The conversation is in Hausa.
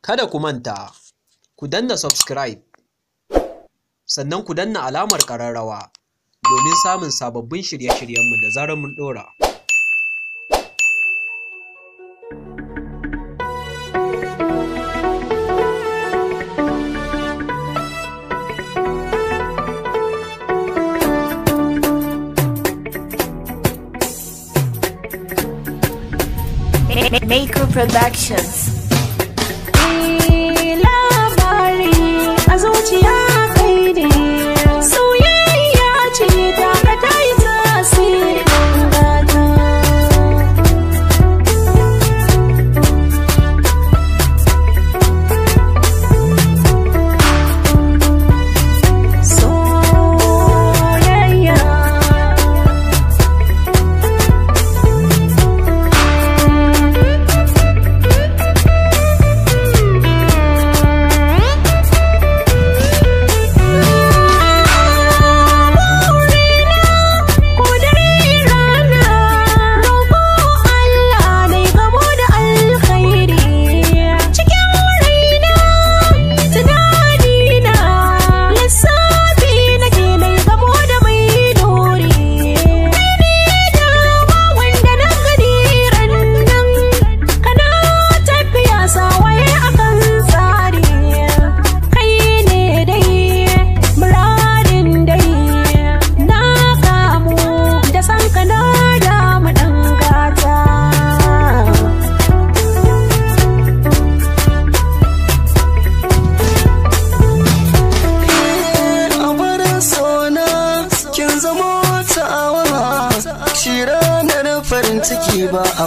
Kada ku manta, ku danna subscribe, sannan ku danna alamar ƙararrawa domin samun sababbin shirye-shiryenmu da zarar mun ɗora. Maker Productions. Labari a zuciya kai ne, soyayya ce ta ka ta yi tasiri gata. Soyayya farin ciki ba a